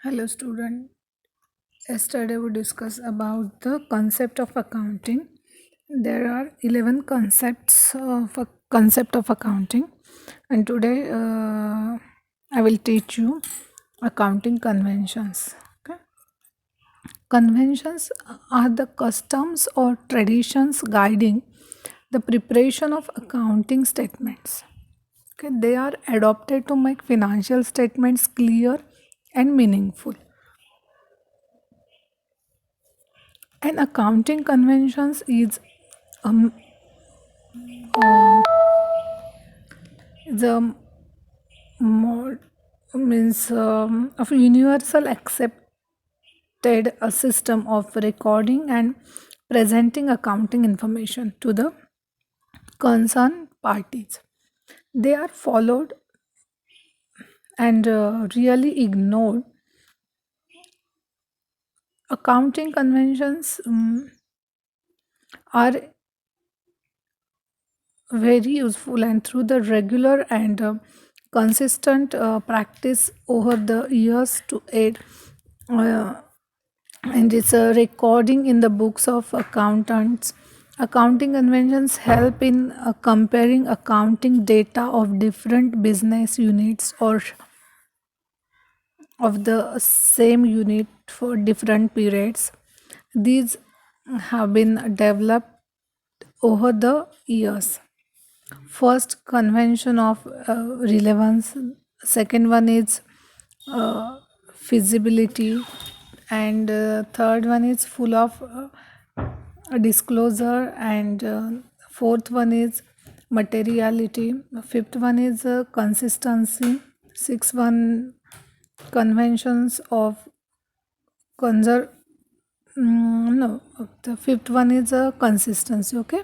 Hello student. Yesterday we discussed about the concept of accounting. There are 11 concept of accounting, and today I will teach you accounting conventions. Okay? Conventions are the customs or traditions guiding the preparation of accounting statements. Okay, they are adopted to make financial statements clear and meaningful. And accounting conventions is um, uh, the more means of universal accepted a system of recording and presenting accounting information to the concerned parties. They are followed and really ignored. Accounting conventions are very useful, and through the regular and consistent practice over the years to aid uh, and it's a recording in the books of accountants. Accounting conventions help in comparing accounting data of different business units or of the same unit for different periods. These have been developed over the years. First, convention of relevance. Second one is uh, feasibility, and third one is full of disclosure, and fourth one is materiality. Fifth one is consistency. Sixth one, conventions of conser. No, the fifth one is consistency. Okay.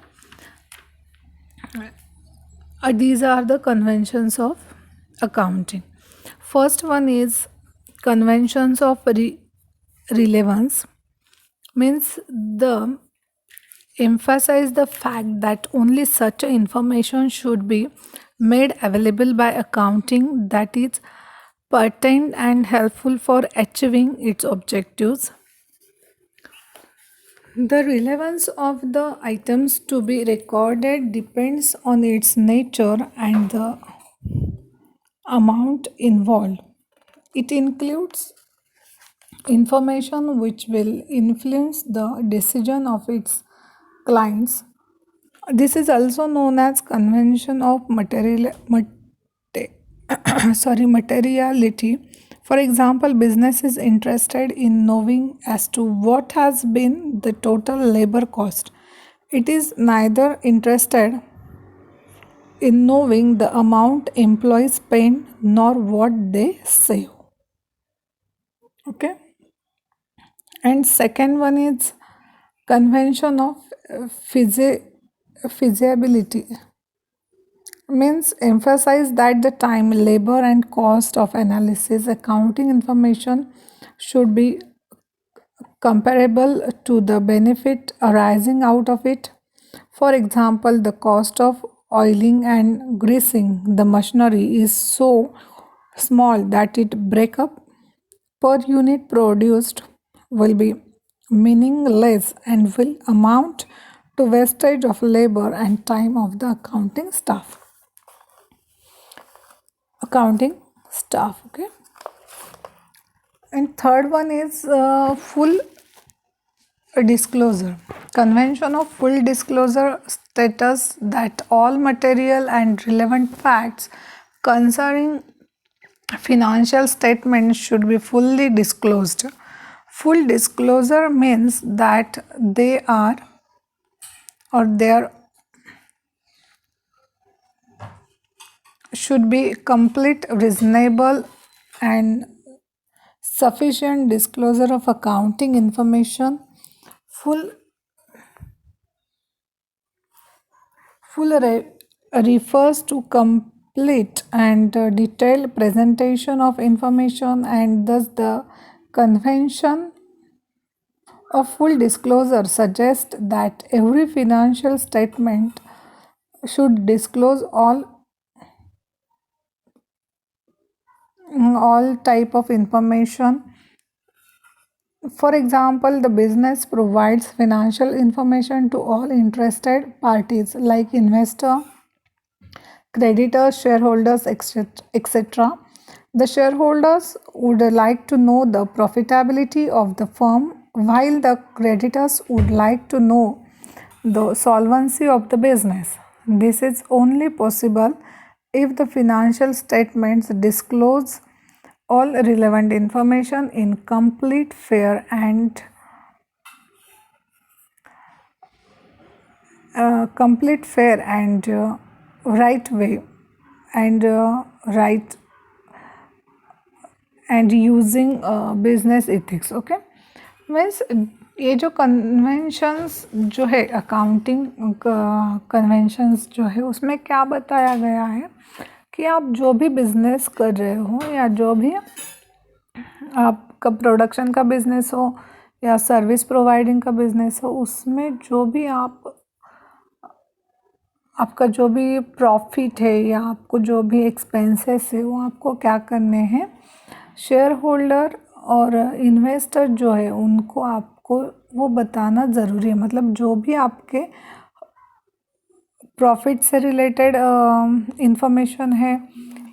These are the conventions of accounting. First one is conventions of relevance, means the emphasize the fact that only such a information should be made available by accounting that is pertinent and helpful for achieving its objectives. The relevance of the items to be recorded depends on its nature and the amount involved. It includes information which will influence the decision of its clients. This is also known as convention of materiality. For example, business is interested in knowing as to what has been the total labor cost. It is neither interested in knowing the amount employees spend nor what they save. Okay. And second one is convention of feasibility, means emphasize that the time, labor and cost of analysis accounting information should be comparable to the benefit arising out of it. For example, the cost of oiling and greasing the machinery is so small that it break up per unit produced will be meaningless and will amount to wastage of labor and time of the accounting staff. Okay. And third one is full disclosure. Convention of full disclosure status that all material and relevant facts concerning financial statements should be fully disclosed. Full disclosure means that they are or there should be complete, reasonable, and sufficient disclosure of accounting information. Full refers to complete and detailed presentation of information, and thus the convention of full disclosure suggests that every financial statement should disclose all type of information For example, the business provides financial information to all interested parties like investor, creditors, shareholders, etc. The shareholders would like to know the profitability of the firm, while the creditors would like to know the solvency of the business. This is only possible if the financial statements disclose all relevant information in complete, fair, and right way, and right and using business ethics. Okay, means ये जो conventions जो है, accounting conventions जो है, उसमें क्या बताया गया है कि आप जो भी बिजनेस कर रहे हो या जो भी आपका प्रोडक्शन का बिजनेस हो या सर्विस प्रोवाइडिंग का बिजनेस हो, उसमें जो भी आपका जो भी प्रॉफिट है या आपको जो भी एक्सपेंसेस है, वो आपको क्या करने हैं, शेयर होल्डर और इन्वेस्टर जो है उनको आपको वो बताना ज़रूरी है. मतलब जो भी आपके प्रॉफिट से रिलेटेड इंफॉर्मेशन है,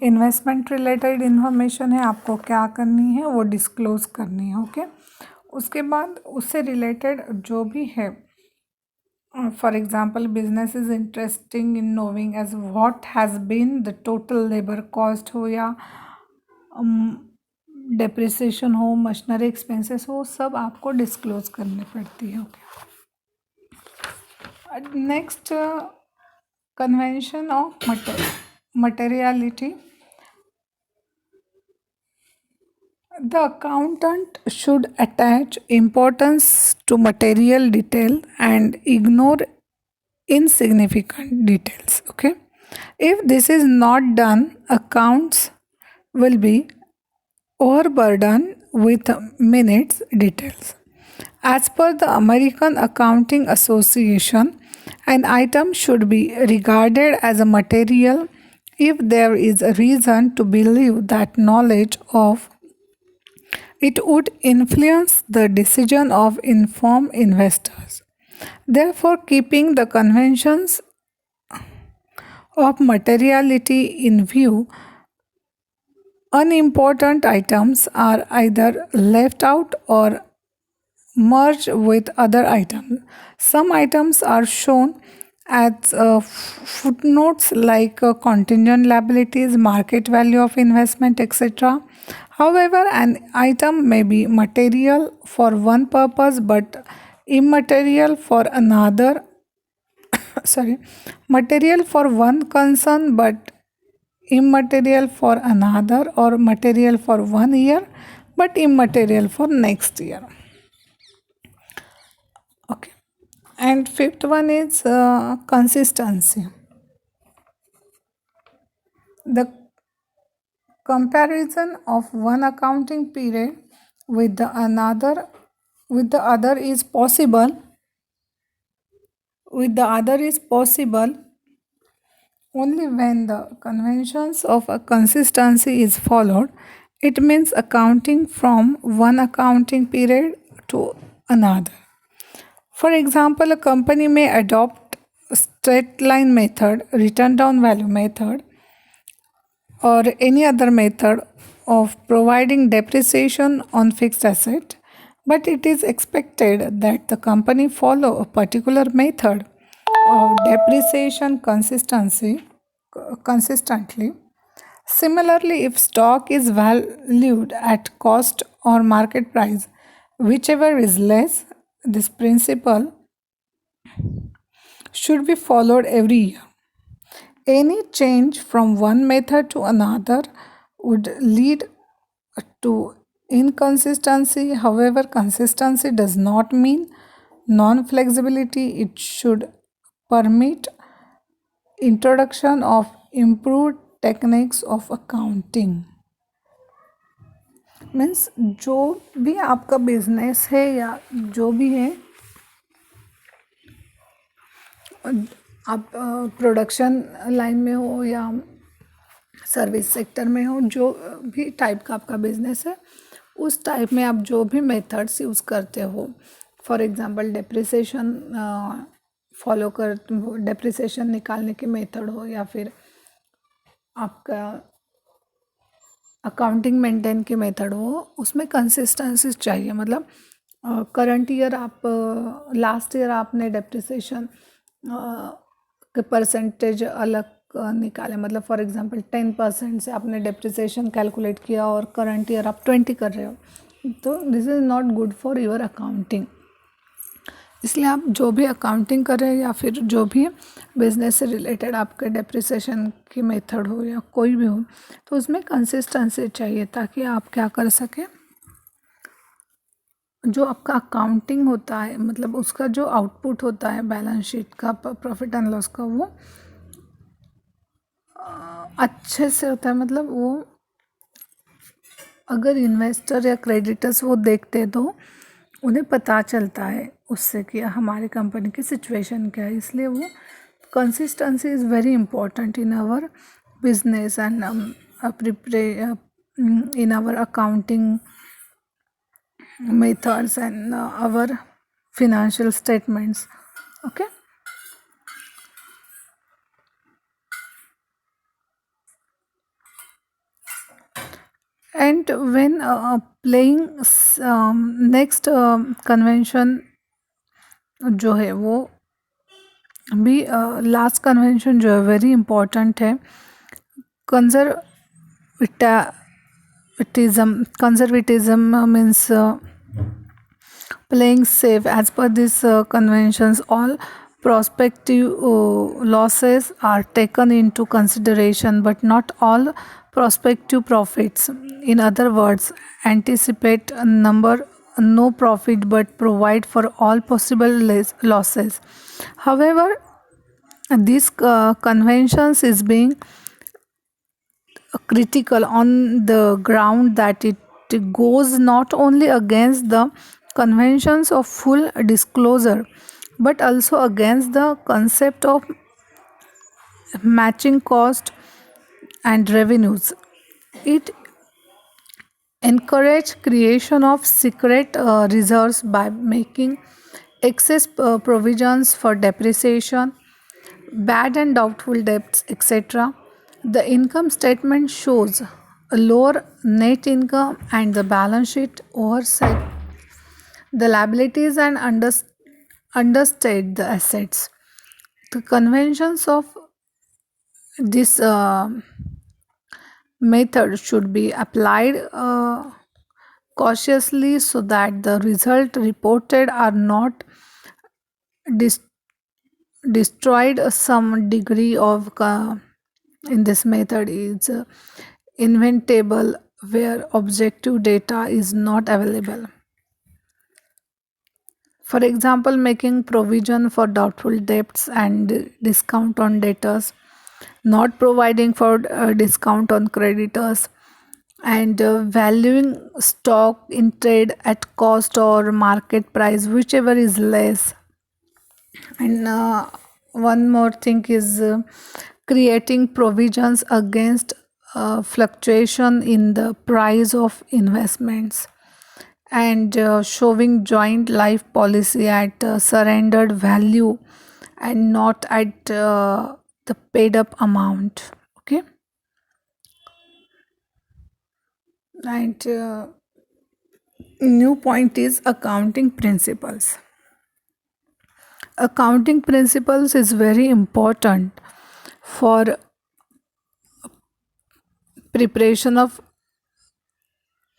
इन्वेस्टमेंट रिलेटेड इंफॉर्मेशन है, आपको क्या करनी है, वो डिस्क्लोज़ करनी है. ओके, उसके बाद उससे रिलेटेड जो भी है, for example, business is interesting in knowing as what has been the total labor cost हो या डेप्रिसिएशन हो, मशीनरी एक्सपेंसेस हो, सब आपको डिस्क्लोज करनी पड़ती है. Okay, next, convention of materiality. The accountant should attach importance to material detail and ignore insignificant details. Okay, if this is not done, accounts will be overburdened with minutes details. As per the American Accounting Association, an item should be regarded as a material if there is a reason to believe that knowledge of it would influence the decision of informed investors. Therefore, keeping the conventions of materiality in view, unimportant items are either left out or merged with other items. Some items are shown as footnotes like contingent liabilities, market value of investment, etc. However, an item may be material for one purpose but immaterial for another. Material for one concern but immaterial for another, or material for 1 year but immaterial for next year. Okay, and fifth one is consistency. The comparison of one accounting period with the other is possible only when the conventions of a consistency is followed. It means accounting from one accounting period to another. For example, a company may adopt straight line method, written down value method, or any other method of providing depreciation on fixed asset, but it is expected that the company follow a particular method of depreciation consistently. Similarly, if stock is valued at cost or market price, whichever is less, this principle should be followed every year. Any change from one method to another would lead to inconsistency. However, consistency does not mean non-flexibility. It should permit introduction of improved techniques of accounting. Means जो भी आपका business है या जो भी है, आप production line में हो या सर्विस सेक्टर में हो, जो भी टाइप का आपका बिजनेस है, उस टाइप में आप जो भी मेथड्स यूज़ करते हो, फॉर एग्जांपल डेप्रिसिएशन फॉलो कर, डेप्रिसिएशन निकालने के मेथड हो, या फिर आपका अकाउंटिंग मेंटेन के मेथड हो, उसमें कंसिस्टेंसी चाहिए। मतलब करंट ईयर आप, लास्ट ईयर आपने डेप्रिसिएशन के परसेंटेज अलग निकाले, मतलब फॉर एग्जांपल 10% से आपने डेप्रिसिएशन कैलकुलेट किया और करंट ईयर आप 20 कर रहे हो, तो this is not good for your accounting. इसलिए आप जो भी अकाउंटिंग कर रहे हैं या फिर जो भी बिजनेस से रिलेटेड आपके डेप्रिसिएशन की मेथड हो या कोई भी हो, तो उसमें कंसिस्टेंसी चाहिए, ताकि आप क्या कर सकें, जो आपका अकाउंटिंग होता है, मतलब उसका जो आउटपुट होता है बैलेंस शीट का, प्रॉफिट एंड लॉस का, वो अच्छे से होता है। मतलब वो अगर इन्वेस्टर या क्रेडिटर्स वो देखते हैं तो उन्हें पता चलता है उससे कि हमारी कंपनी की सिचुएशन क्या है। इसलिए वो consistency is very important in our business and in our accounting methods and our financial statements. Okay. And when playing next convention जो है वो भी, लास्ट कन्वेंशन जो है वेरी इंपॉर्टेंट है, conservatism means playing safe. As per these conventions, all prospective losses are taken into consideration, but not all prospective profits. In other words, anticipate a number no profit but provide for all possible losses. However, this conventions is being critical on the ground that it goes not only against the conventions of full disclosure but also against the concept of matching cost and revenues. It encourages creation of secret reserves by making excess provisions for depreciation, bad and doubtful debts, etc. The income statement shows a lower net income and the balance sheet oversight the liabilities and understate the assets. The conventions of this method should be applied cautiously so that the result reported are not dis- destroyed. Some degree of in this method is inventable where objective data is not available. For example, making provision for doubtful debts and discount on debtors, not providing for discount on creditors, and valuing stock in trade at cost or market price, whichever is less. And one more thing is creating provisions against fluctuation in the price of investments, and showing joint life policy at surrendered value and not at the paid up amount. Okay. And new point is accounting principles. Accounting principles is very important for preparation of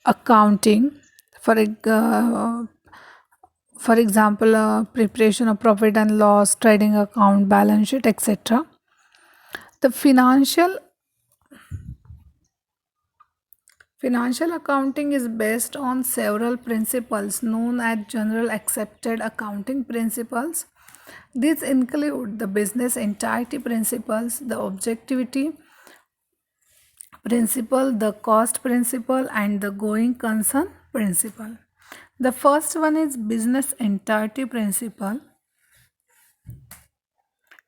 accounting. For for example, preparation of profit and loss, trading account, balance sheet, etc. The financial accounting is based on several principles known as general accepted accounting principles. These include the business entirety principles, the objectivity principle, the cost principle, and the going concern principle. The first one is business entirety principle.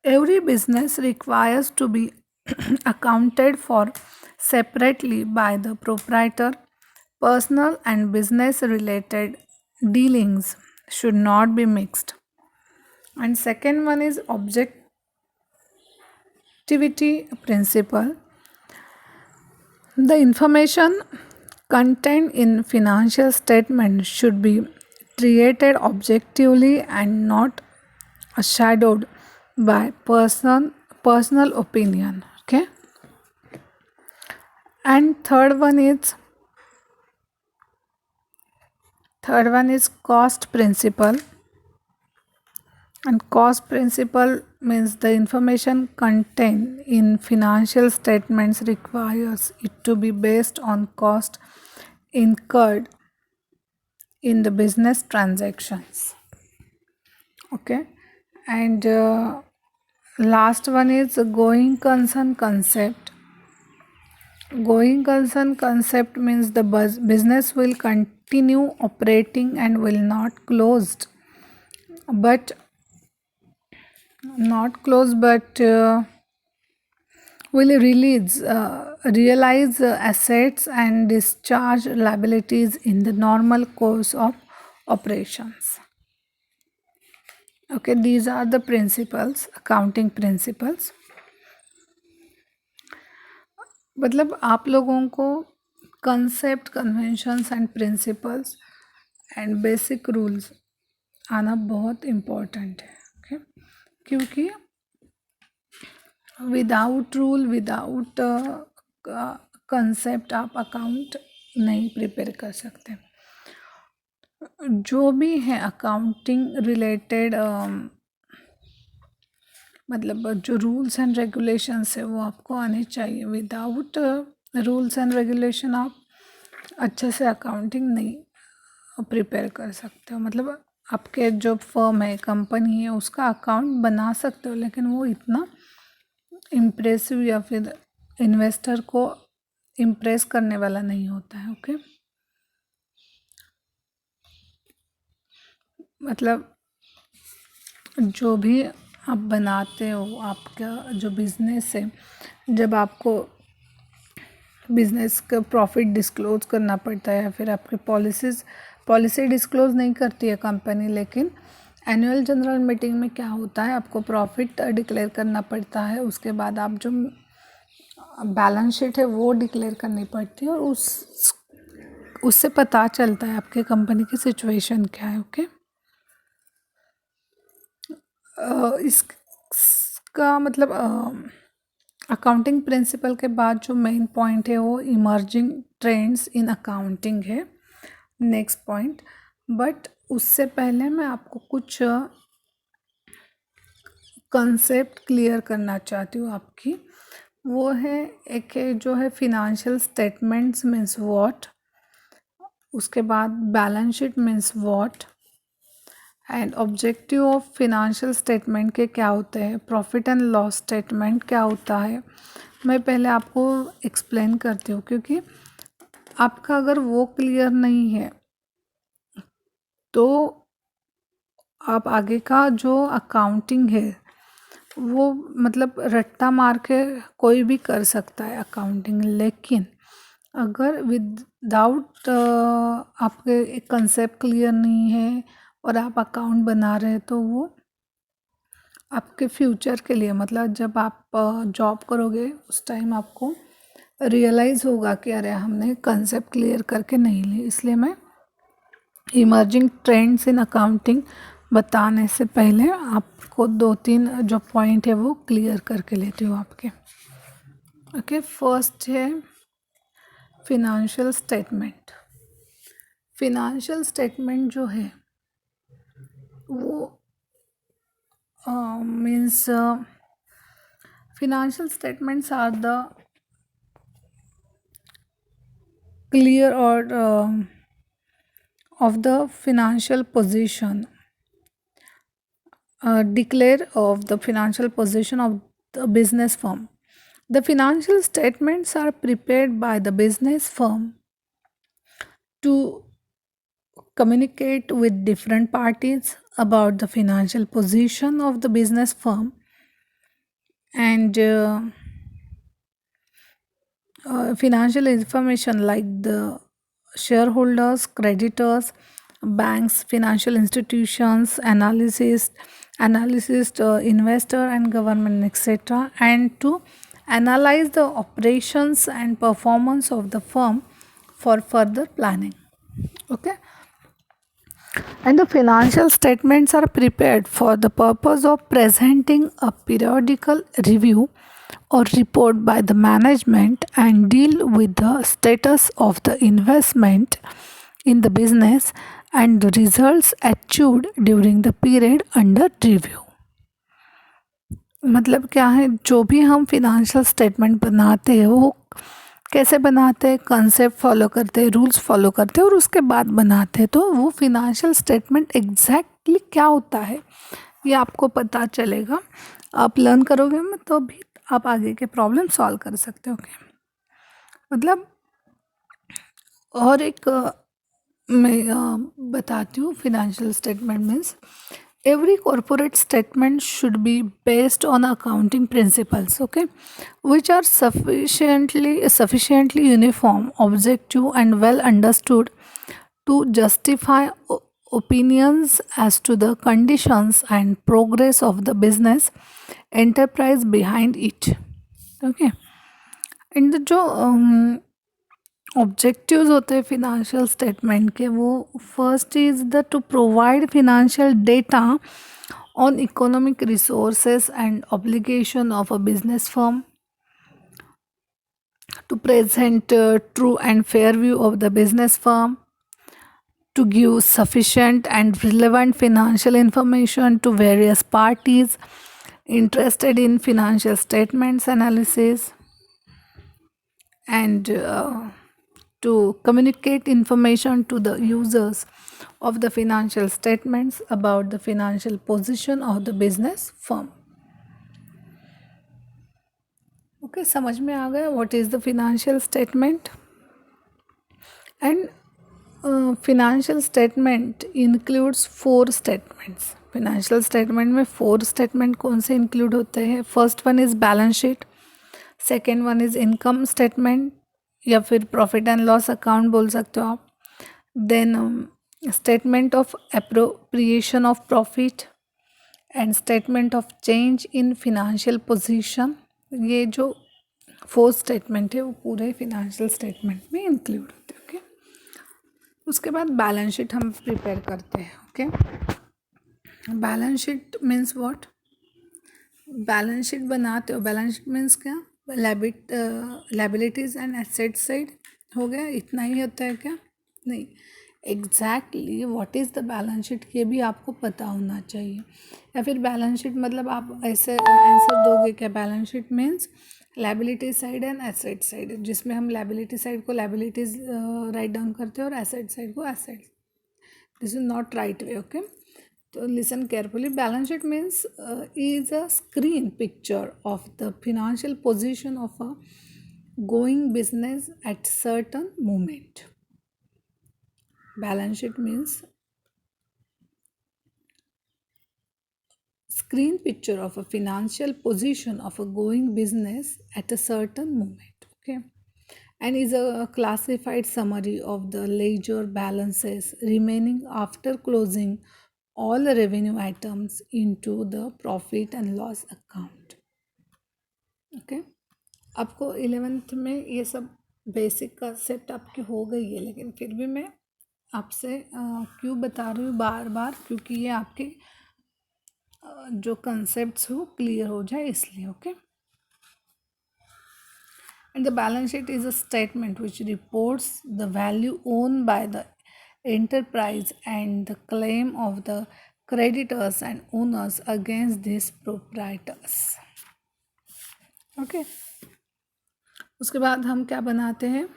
Every business requires to be accounted for separately by the proprietor, Personal and business related dealings should not be mixed. And second one is objectivity principle. The information contained in financial statements should be treated objectively and not shadowed by personal opinion. Okay. And third one is cost principle. And cost principle means the information contained in financial statements requires it to be based on cost incurred in the business transactions. Okay. And last one is going concern concept. Going concern concept means the business will continue operating and will not closed, but will realize assets and discharge liabilities in the normal course of operations. Okay, these are the principles, accounting principles. मतलब आप लोगों को concept, conventions and principles and basic rules आना बहुत important है. Okay, क्योंकि without rule, without concept आप account नहीं प्रिपेयर कर सकते. जो भी है अकाउंटिंग रिलेटेड मतलब जो रूल्स एंड रेगुलेशंस है वो आपको आने चाहिए. विदाउट रूल्स एंड रेगुलेशन आप अच्छे से अकाउंटिंग नहीं प्रिपेयर कर सकते हो. मतलब आपके जो फर्म है, कंपनी है, उसका अकाउंट बना सकते हो, लेकिन वो इतना इम्प्रेसिव या फिर इन्वेस्टर को इम्प्रेस करने वाला नहीं होता है. ओके, मतलब जो भी आप बनाते हो, आपका जो बिज़नेस है, जब आपको बिज़नेस का प्रॉफिट डिस्क्लोज करना पड़ता है या फिर आपकी पॉलिसी डिस्क्लोज नहीं करती है कंपनी, लेकिन एनुअल जनरल मीटिंग में क्या होता है, आपको प्रॉफिट डिक्लेयर करना पड़ता है. उसके बाद आप जो बैलेंस शीट है वो डिक्लेयर करनी पड़ती है और उससे पता चलता है आपके कंपनी की सिचुएशन क्या है. ओके, इसका मतलब अकाउंटिंग प्रिंसिपल के बाद जो मेन पॉइंट है वो इमर्जिंग ट्रेंड्स इन अकाउंटिंग है, नेक्स्ट पॉइंट. बट उससे पहले मैं आपको कुछ कंसेप्ट क्लियर करना चाहती हूँ आपकी. वो है एक है जो है फिनेंशियल स्टेटमेंट्स मीन्स व्हाट, उसके बाद balance sheet means what, and objective of financial statement के क्या होते हैं, प्रॉफिट एंड लॉस स्टेटमेंट क्या होता है. मैं पहले आपको एक्सप्लेन करती हूँ, क्योंकि आपका अगर वो क्लियर नहीं है तो आप आगे का जो अकाउंटिंग है वो मतलब रट्टा मार के कोई भी कर सकता है अकाउंटिंग. लेकिन अगर विदाउट आपके एक कंसेप्ट क्लियर नहीं है और आप अकाउंट बना रहे हैं तो वो आपके फ्यूचर के लिए, मतलब जब आप जॉब करोगे उस टाइम आपको रियलाइज़ होगा कि अरे हमने कंसेप्ट क्लियर करके नहीं ली. इसलिए मैं इमर्जिंग ट्रेंड्स इन अकाउंटिंग बताने से पहले आपको 2-3 जो पॉइंट है वो क्लियर करके लेती हूँ आपके. ओके, फर्स्ट है फिनेंशियल स्टेटमेंट. फिनेंशियल स्टेटमेंट जो है वो means financial statements are the clear or of the financial position, declare of the financial position of the business firm. The financial statements are prepared by the business firm to communicate with different parties about the financial position of the business firm, and financial information like the shareholders, creditors, banks, financial institutions, analysts, investor and government, etc., and to analyze the operations and performance of the firm for further planning. Okay, and the financial statements are prepared for the purpose of presenting a periodical review or report by the management and deal with the status of the investment in the business and the results achieved during the period under review. मतलब क्या है, जो भी हम financial statement बनाते हैं वो कैसे बनाते हैं, कंसेप्ट फॉलो करते हैं, रूल्स फॉलो करते हैं और उसके बाद बनाते हैं। तो वो फिनेंशियल स्टेटमेंट एग्जैक्टली क्या होता है ये आपको पता चलेगा, आप लर्न करोगे में तो भी आप आगे के प्रॉब्लम सॉल्व कर सकते हो। मतलब और एक मैं बताती हूँ, financial statement means every corporate statement should be based on accounting principles, okay, which are sufficiently uniform, objective and well understood to justify opinions as to the conditions and progress of the business enterprise behind it. Okay, and जो objectives होते हैं financial statement के, वो first is the two provide financial data on economic resources and obligation of a business firm, to present true and fair view of the business firm, to give sufficient and relevant financial information to various parties interested in financial statements analysis, and to communicate information to the users of the financial statements about the financial position of the business firm. Okay, समझ में आ गया what is the financial statement? And financial statement includes 4 statements. Financial statement में 4 statement कौन से include होते हैं? First one is balance sheet, second one is income statement या फिर प्रॉफिट एंड लॉस अकाउंट बोल सकते हो आप, then statement of appropriation of profit and statement of change in financial position. ये जो 4 स्टेटमेंट है वो पूरे फिनेंशियल स्टेटमेंट में इंक्लूड होते हैं। ओके, उसके बाद बैलेंस शीट हम प्रिपेयर करते हैं। Okay, balance sheet means what, balance sheet बनाते हो, बैलेंस शीट मीन्स क्या, लाइबिलिटीज़ एंड एसेट साइड हो गया, इतना ही होता है क्या? नहीं, exactly what is the balance sheet ये भी आपको पता होना चाहिए। या फिर बैलेंस शीट मतलब आप ऐसे आंसर दोगे क्या, balance sheet means liability side and asset side, जिसमें हम लाइबिलिटी साइड को लाइबिलिटीज राइट डाउन करते हैं और एसेट साइड को asset. This is not right way. Okay, so listen carefully. Balance sheet means is a screen picture of the financial position of a going business at certain moment. Balance sheet means screen picture of a financial position of a going business at a certain moment. Okay, and is a classified summary of the ledger balances remaining after closing all the revenue items into the profit and loss account. Okay, आपको 11th में ये सब basic concept आपकी हो गई है, लेकिन फिर भी मैं आपसे क्यों बता रही हूँ बार बार, क्योंकि ये आपके जो कंसेप्ट्स हो क्लियर हो जाए इसलिए। Okay, and the balance sheet is a statement which reports the value owned by the enterprise and the claim of the creditors and owners against these proprietors. Okay, उसके बाद हम क्या बनाते हैं,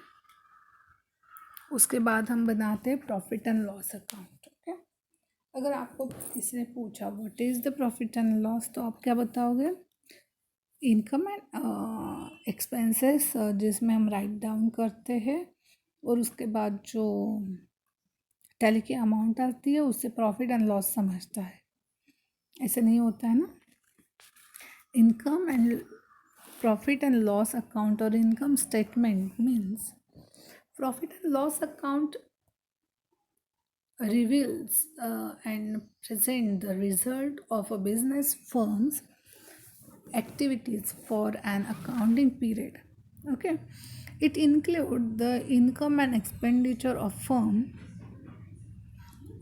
उसके बाद हम बनाते हैं profit and loss account. Okay, अगर आपको किसी ने पूछा what is the profit and loss, तो आप क्या बताओगे, इनकम एंड एक्सपेंसेस जिसमें हम राइट डाउन करते हैं और उसके बाद जो टैली की अमाउंट आती है उससे प्रॉफिट एंड लॉस समझता है। ऐसे नहीं होता है ना, income and profit and loss account और income statement means Profit and loss account reveals and present the result of a business firm's activities for an accounting period. Okay, it includes the income and expenditure of firm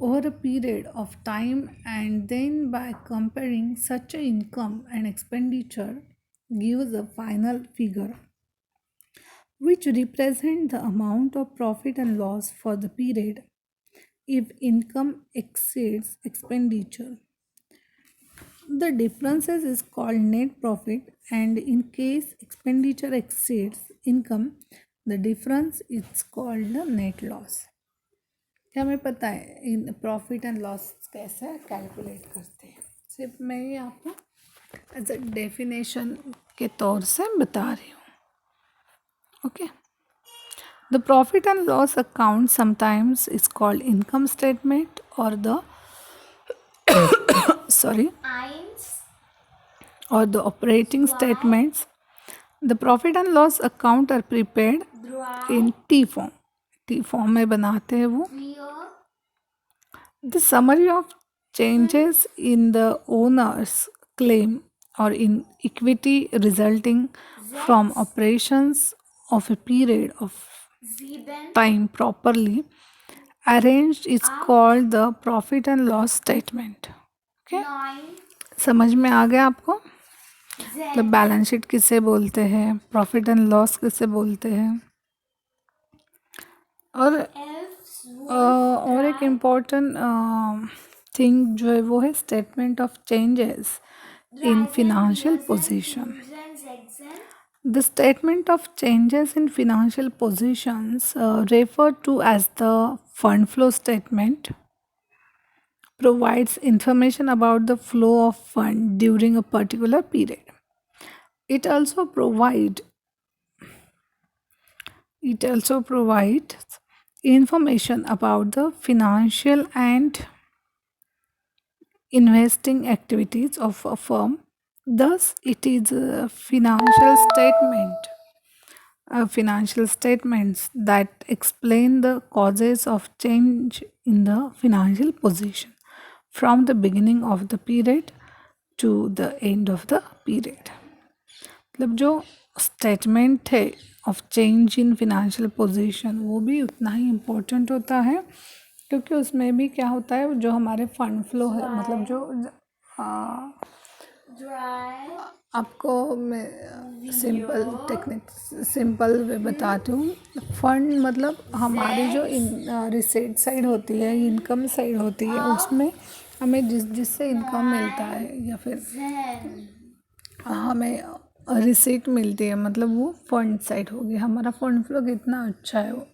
over a period of time, and then by comparing such a income and expenditure gives a final figure which represent the amount of profit and loss for the period if income exceeds expenditure. The differences is called net profit, and in case expenditure exceeds income, the difference is called the net loss. क्या हमें पता है in profit and loss कैसे calculate करते हैं? सिर्फ मैं ये आपको एज अ डेफिनेशन के तौर से बता रही हूँ. Okay. The profit and loss account sometimes is called income statement or the sorry or the operating statements. The profit and loss account are prepared in T form. T form में बनाते हैं वो. The summary of changes in the owner's claim or in equity resulting from operations of a period of time properly arranged is called the profit and loss statement. Okay, समझ में आ गया आपको? मतलब balance sheet किसे बोलते हैं, profit and loss किसे बोलते हैं, और एक इम्पॉर्टेंट थिंग जो है वो है statement of changes in financial position. The statement of changes in financial positions referred to as the fund flow statement provides information about the flow of fund during a particular period. It also provides information about the financial and investing activities of a firm. Thus, it is a financial statements that explain the causes of change in the financial position from the beginning of the period to the end of the period. मतलब जो statement है of change in financial position वो भी उतना ही important होता है, क्योंकि उसमें भी क्या होता है जो हमारे फंड फ्लो है, मतलब जो आपको मैं सिंपल वे बताती हूँ. फंड मतलब हमारी जो रिसीट साइड होती है, इनकम साइड होती है, उसमें हमें जिससे इनकम मिलता है या फिर हमें रिसीट मिलती है, मतलब वो फंड साइड होगी. हमारा फंड फ्लो कितना अच्छा है वो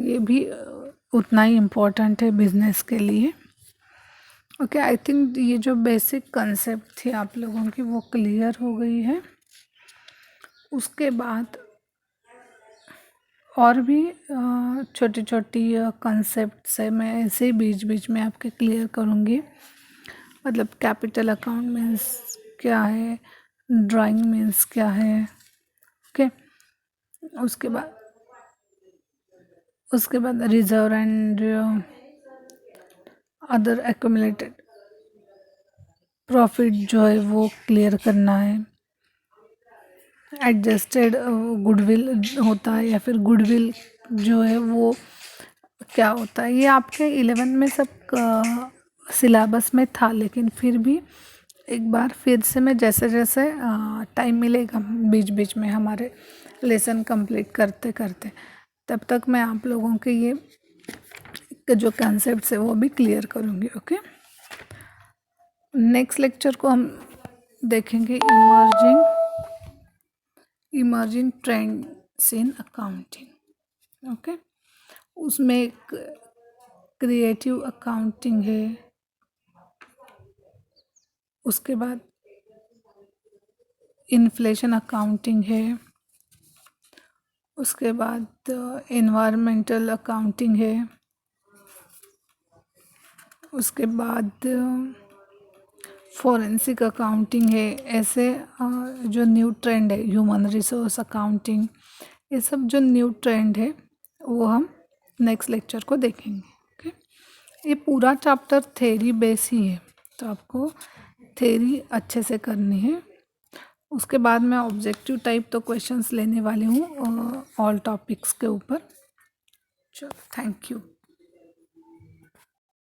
ये भी उतना ही इम्पोर्टेंट है बिजनेस के लिए. ओके, आई थिंक ये जो बेसिक कंसेप्ट थी आप लोगों की वो क्लियर हो गई है. उसके बाद और भी छोटी छोटी कंसेप्ट से मैं ऐसे ही बीच बीच में आपके क्लियर करूँगी. मतलब कैपिटल अकाउंट मीन्स क्या है, ड्राइंग मीन्स क्या है. ओके, उसके बाद reserve and other accumulated profit जो है वो क्लियर करना है. एडजस्टेड गुडविल होता है या फिर गुडविल जो है वो क्या होता है, ये आपके 11 में सब सिलेबस में था, लेकिन फिर भी एक बार फिर से मैं जैसे जैसे टाइम मिलेगा बीच बीच में हमारे लेसन कंप्लीट करते करते, तब तक मैं आप लोगों के ये जो कंसेप्ट है वो भी क्लियर करूँगी. ओके, नेक्स्ट लेक्चर को हम देखेंगे emerging trends in accounting. Okay, उसमें एक क्रिएटिव अकाउंटिंग है, उसके बाद इन्फ्लेशन अकाउंटिंग है, उसके बाद एनवायरमेंटल अकाउंटिंग है, उसके बाद फॉरेंसिक अकाउंटिंग है. ऐसे जो न्यू ट्रेंड है ह्यूमन रिसोर्स अकाउंटिंग, ये सब जो न्यू ट्रेंड है वो हम नेक्स्ट लेक्चर को देखेंगे। ओके, ये पूरा चैप्टर थ्योरी बेस ही है, तो आपको थ्योरी अच्छे से करनी है। उसके बाद मैं ऑब्जेक्टिव टाइप तो क्वेश्चंस लेने वाली हूँ ऑल टॉपिक्स के ऊपर। चलो, थैंक यू।